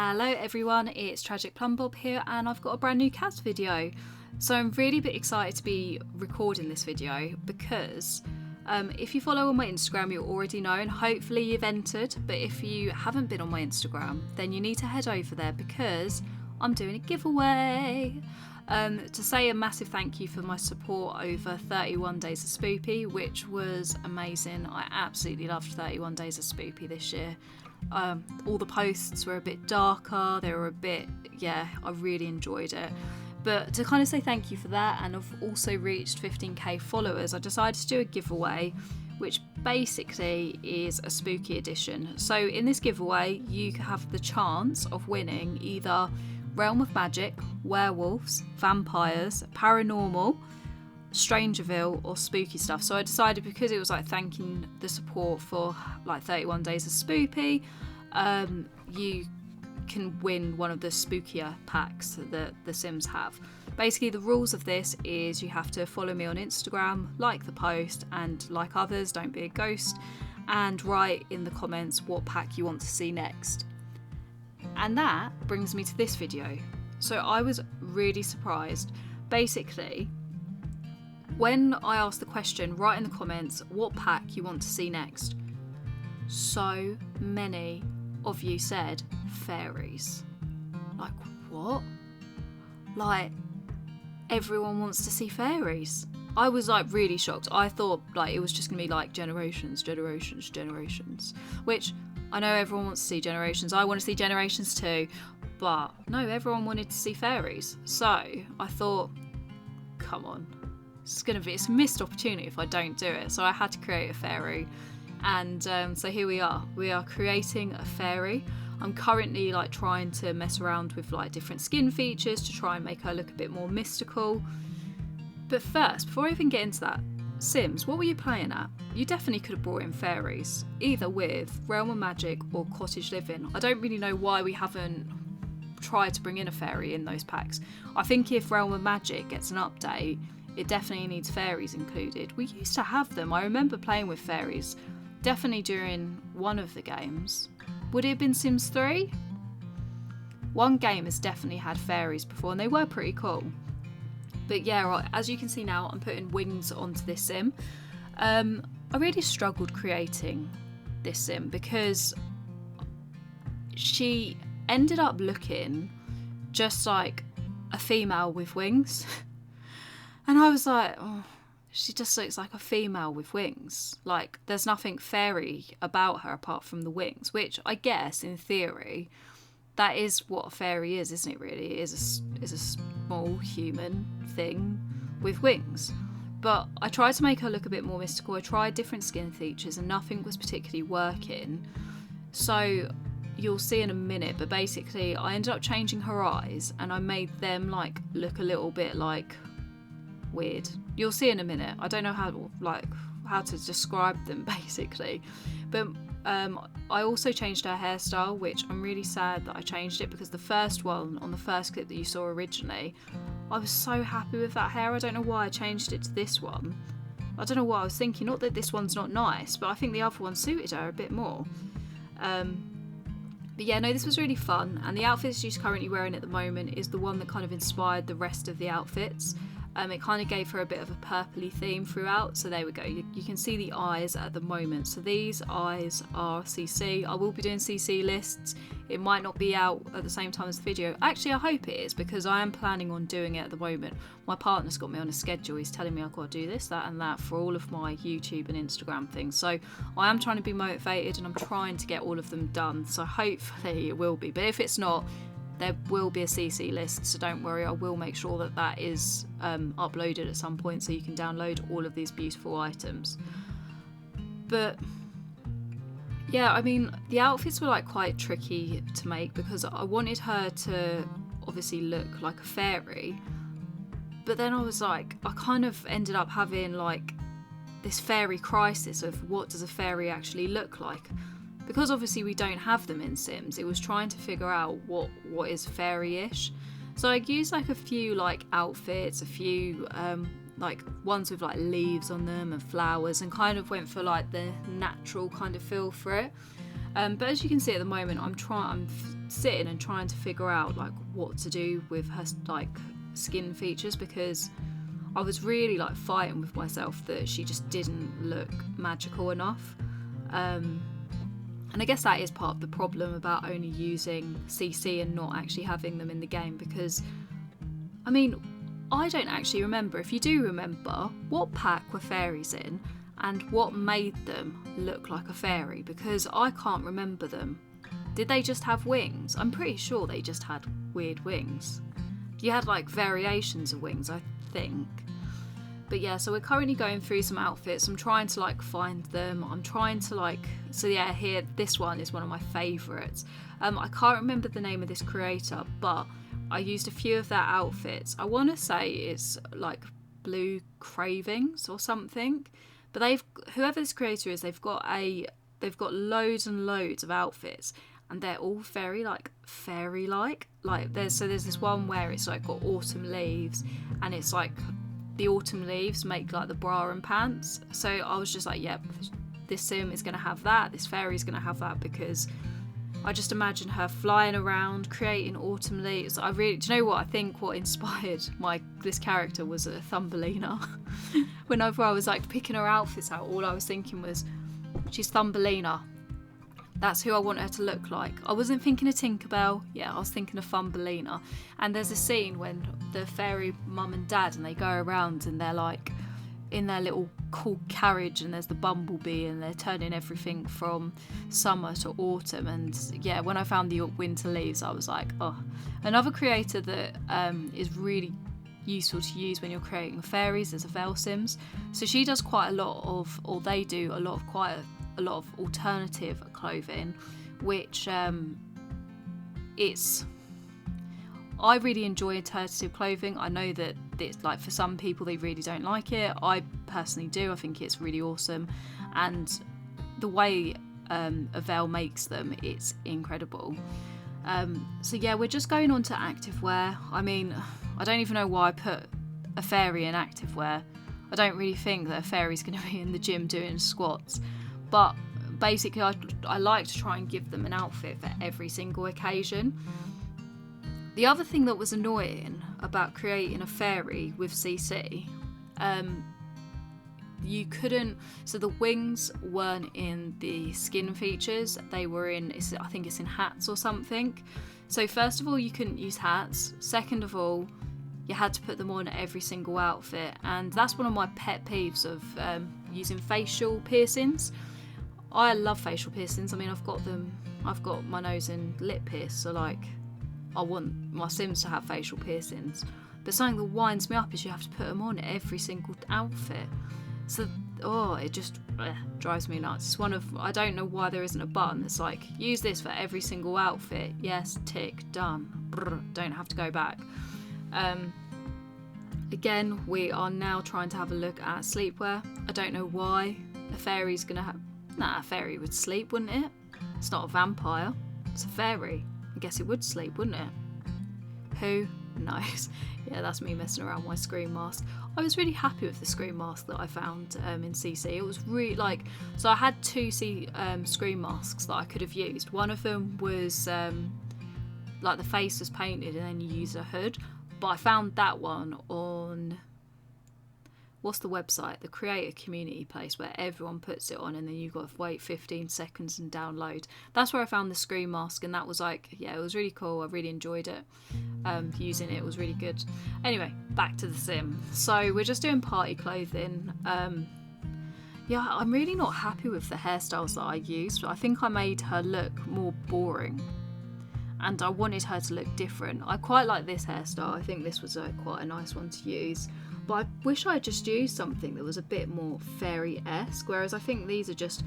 Hello everyone, it's TragicPlumbob here and I've got a brand new CAS video. So I'm really a bit excited to be recording this video because if you follow on my Instagram you'll already know and hopefully you've entered, but if you haven't been on my Instagram then you need to head over there because I'm doing a giveaway. To say a massive thank you for my support over 31 Days of Spoopy, which was amazing. I absolutely loved 31 Days of Spoopy this year. All the posts were a bit darker, they were a bit, I really enjoyed it. But to kind of say thank you for that, and I've also reached 15k followers, I decided to do a giveaway which basically is a spooky edition. So in this giveaway you have the chance of winning either Realm of Magic, werewolves, vampires, paranormal, Strangerville or spooky stuff. So I decided, because it was like thanking the support for like 31 Days of Spoopy, you can win one of the spookier packs that the Sims have. Basically the rules of this is you have to follow me on Instagram, like the post, and like others, don't be a ghost, and write in the comments what pack you want to see next. And that brings me to this video. So I was really surprised. Basically, when I asked the question, write in the comments what pack you want to see next, so many of you said fairies. Like, what? Like, everyone wants to see fairies. I was like really shocked. I thought like it was just gonna be like generations, which I know everyone wants to see generations. I want to see generations too, but no, everyone wanted to see fairies. So I thought, come on, it's a missed opportunity if I don't do it. So I had to create a fairy, and so here we are. We are creating a fairy. I'm currently like trying to mess around with like different skin features to try and make her look a bit more mystical. But first, before I even get into that, Sims, what were you playing at? You definitely could have brought in fairies, either with Realm of Magic or Cottage Living. I don't really know why we haven't tried to bring in a fairy in those packs. I think if Realm of Magic gets an update, it definitely needs fairies included. We used to have them. I remember playing with fairies, definitely during one of the games. Would it have been Sims 3? One game has definitely had fairies before and they were pretty cool. But yeah, right, as you can see now, I'm putting wings onto this sim. I really struggled creating this sim because she ended up looking just like a female with wings. And I was like, oh, she just looks like a female with wings. Like, there's nothing fairy about her apart from the wings, which I guess, in theory, that is what a fairy is, isn't it, really? It is a small human thing with wings. But I tried to make her look a bit more mystical. I tried different skin features and nothing was particularly working. So you'll see in a minute, but basically I ended up changing her eyes and I made them like look a little bit like weird. You'll see in a minute. I don't know how to describe them basically. But I also changed her hairstyle, which I'm really sad that I changed it because the first one, on the first clip that you saw originally, I was so happy with that hair. I don't know why I changed it to this one. I don't know what I was thinking. Not that this one's not nice, but I think the other one suited her a bit more. But yeah, no, this was really fun. And the outfit she's currently wearing at the moment is the one that kind of inspired the rest of the outfits. It kind of gave her a bit of a purpley theme throughout. So there we go. You can see the eyes at the moment. So these eyes are CC. I will be doing CC lists. It might not be out at the same time as the video. Actually, I hope it is because I am planning on doing it at the moment. My partner's got me on a schedule. He's telling me I've got to do this, that and that for all of my YouTube and Instagram things. So I am trying to be motivated and I'm trying to get all of them done. So hopefully it will be. But if it's not, there will be a CC list, so don't worry, I will make sure that that is uploaded at some point so you can download all of these beautiful items. But yeah, I mean, the outfits were like quite tricky to make because I wanted her to obviously look like a fairy, but then I was like, I kind of ended up having like this fairy crisis of what does a fairy actually look like. Because obviously we don't have them in Sims, it was trying to figure out what is fairy-ish. So I used like a few like outfits, a few like ones with like leaves on them and flowers, and kind of went for like the natural kind of feel for it. But as you can see at the moment, I'm sitting and trying to figure out like what to do with her like skin features, because I was really like fighting with myself that she just didn't look magical enough. And I guess that is part of the problem about only using CC and not actually having them in the game, because I mean, I don't actually remember. If you do remember, what pack were fairies in and what made them look like a fairy, because I can't remember them. Did they just have wings? I'm pretty sure they just had weird wings. You had like variations of wings, I think. But yeah, so we're currently going through some outfits. I'm trying to like find them. I'm trying to like, so yeah, here, this one is one of my favourites. I can't remember the name of this creator, but I used a few of their outfits. I want to say it's like Blue Cravings or something. But whoever this creator is, they've got loads and loads of outfits, and they're all very like fairy-like. Like there's this one where it's like got autumn leaves, and it's like the autumn leaves make like the bra and pants. So I was just like, yep, this sim is gonna have that. This fairy's gonna have that, because I just imagine her flying around, creating autumn leaves. Do you know what? I think what inspired this character was a Thumbelina. Whenever I was like picking her outfits out, all I was thinking was, she's Thumbelina. That's who I want her to look like. I wasn't thinking of Tinkerbell. Yeah, I was thinking of Thumbelina. And there's a scene when the fairy mum and dad, and they go around and they're like in their little cool carriage, and there's the bumblebee, and they're turning everything from summer to autumn. And yeah, when I found the winter leaves, I was like, oh. Another creator that is really useful to use when you're creating fairies is SIMS. So she does quite a lot of, or they do quite a lot of alternative clothing, which I really enjoy alternative clothing. I know that it's like for some people they really don't like it. I personally do. I think it's really awesome, and the way Avell makes them, it's incredible. So yeah, we're just going on to activewear. I mean, I don't even know why I put a fairy in activewear. I don't really think that a fairy's going to be in the gym doing squats, but basically I like to try and give them an outfit for every single occasion. The other thing that was annoying about creating a fairy with CC, you couldn't, so the wings weren't in the skin features, they were in, I think it's in hats or something. So first of all, you couldn't use hats. Second of all, you had to put them on every single outfit, and that's one of my pet peeves of using facial piercings. I love facial piercings. I mean, I've got my nose and lip pierced, so like, I want my Sims to have facial piercings. But something that winds me up is you have to put them on every single outfit. So, it just drives me nuts. It's I don't know why there isn't a button that's like, use this for every single outfit. Yes, tick, done. Brr, don't have to go back. Again, we are now trying to have a look at sleepwear. I don't know why a fairy's gonna have... Nah, a fairy would sleep, wouldn't it? It's not a vampire. It's a fairy. I guess it would sleep, wouldn't it? Who knows? Yeah, that's me messing around with my screen mask. I was really happy with the screen mask that I found in CC. It was really like... So I had two screen masks that I could have used. One of them was like the face was painted and then you use a hood. But I found that one on... What's the website? The creator community place where everyone puts it on and then you've got to wait 15 seconds and download. That's where I found the screen mask, and that was like, yeah, it was really cool. I really enjoyed it. Using it was really good. Anyway, back to the sim. So we're just doing party clothing. Yeah, I'm really not happy with the hairstyles that I used. I think I made her look more boring, and I wanted her to look different. I quite like this hairstyle. I think this was quite a nice one to use. But I wish I had just used something that was a bit more fairy-esque, whereas I think these are just,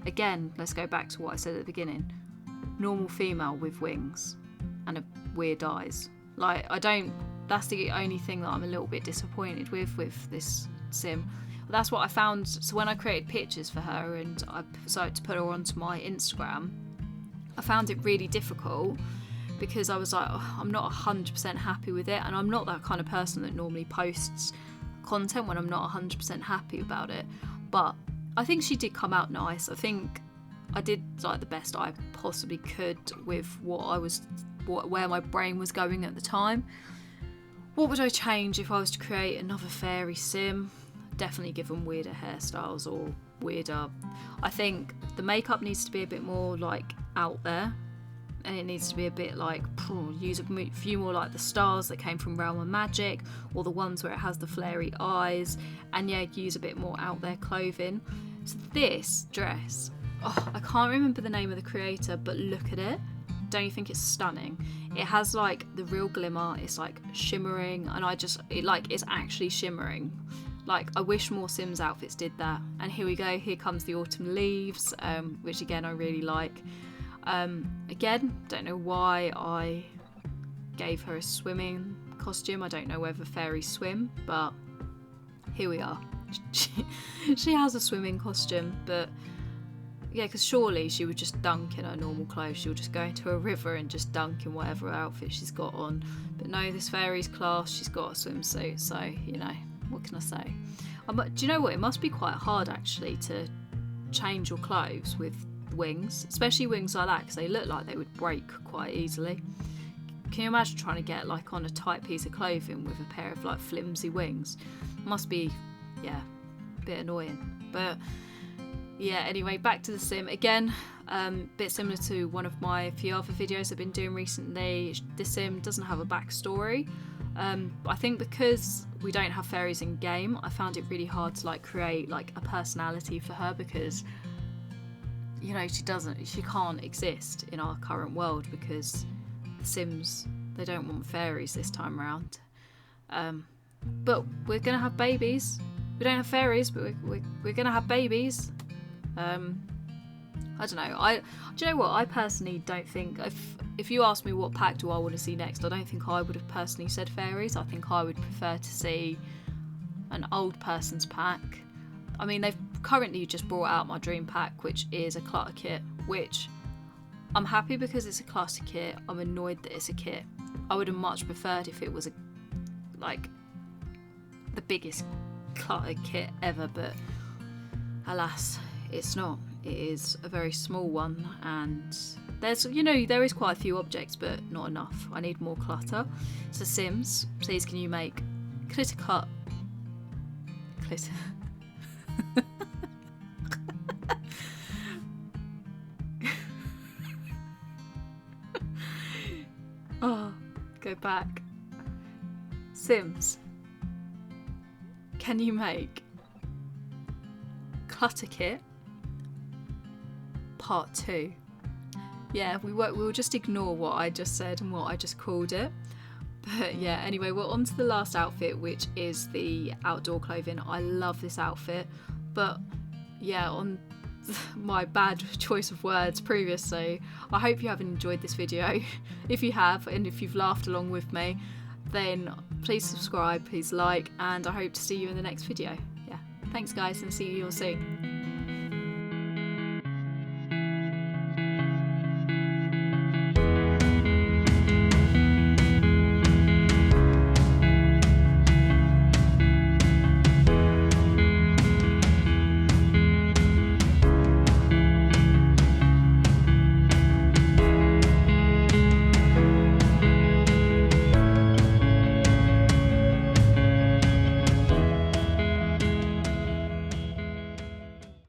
again, let's go back to what I said at the beginning, normal female with wings and weird eyes. Like, that's the only thing that I'm a little bit disappointed with this sim. That's what I found. So when I created pictures for her and I decided to put her onto my Instagram, I found it really difficult, because I was like, I'm not 100% happy with it, and I'm not that kind of person that normally posts content when I'm not 100% happy about it. But I think she did come out nice. I think I did like the best I possibly could with where my brain was going at the time. What would I change if I was to create another fairy sim? Definitely give them weirder hairstyles or weirder. I think the makeup needs to be a bit more like out there, and it needs to be a bit like use a few more like the stars that came from Realm of Magic, or the ones where it has the flary eyes, and yeah, use a bit more out there clothing. So this dress, I can't remember the name of the creator, but look at it. Don't you think it's stunning? It has like the real glimmer, it's like shimmering, and it's actually shimmering. Like, I wish more Sims outfits did that. And here we go, here comes the autumn leaves, which again I really like. Again, don't know why I gave her a swimming costume. I don't know whether fairies swim, but here we are. She has a swimming costume, but yeah, because surely she would just dunk in her normal clothes. She would just go into a river and just dunk in whatever outfit she's got on. But no, this fairy's class, she's got a swimsuit, so, you know, what can I say? Do you know what? It must be quite hard, actually, to change your clothes with wings, especially wings like that, because they look like they would break quite easily. Can you imagine trying to get, like, on a tight piece of clothing with a pair of, like, flimsy wings? Must be, yeah, a bit annoying. But yeah, anyway, back to the sim. Again, bit similar to one of my few other videos I've been doing recently. This sim doesn't have a backstory. I think because we don't have fairies in game, I found it really hard to like create like a personality for her, because you know she can't exist in our current world because the Sims, they don't want fairies this time around. But we're gonna have babies. We don't have fairies, but we're gonna have babies. I don't know. Do you know what? I personally don't think, if you ask me what pack do I want to see next, I don't think I would have personally said fairies. I think I would prefer to see an old person's pack. I mean, they've currently just brought out my dream pack, which is a clutter kit, which I'm happy because it's a clutter kit. I'm annoyed that it's a kit. I would have much preferred if it was like the biggest clutter kit ever, but alas, it's not. It is a very small one, and there is quite a few objects, but not enough. I need more clutter. So Sims, please can you make glitter. Oh, go back. Sims, can you make clutter kit part 2? Yeah, we'll just ignore what I just said and what I just called it. But yeah, anyway, we're on to the last outfit, which is the outdoor clothing. I love this outfit, but yeah, on my bad choice of words previously, I hope you haven't enjoyed this video. If you have, and if you've laughed along with me, then please subscribe, please like, and I hope to see you in the next video. Yeah, thanks guys, and see you all soon.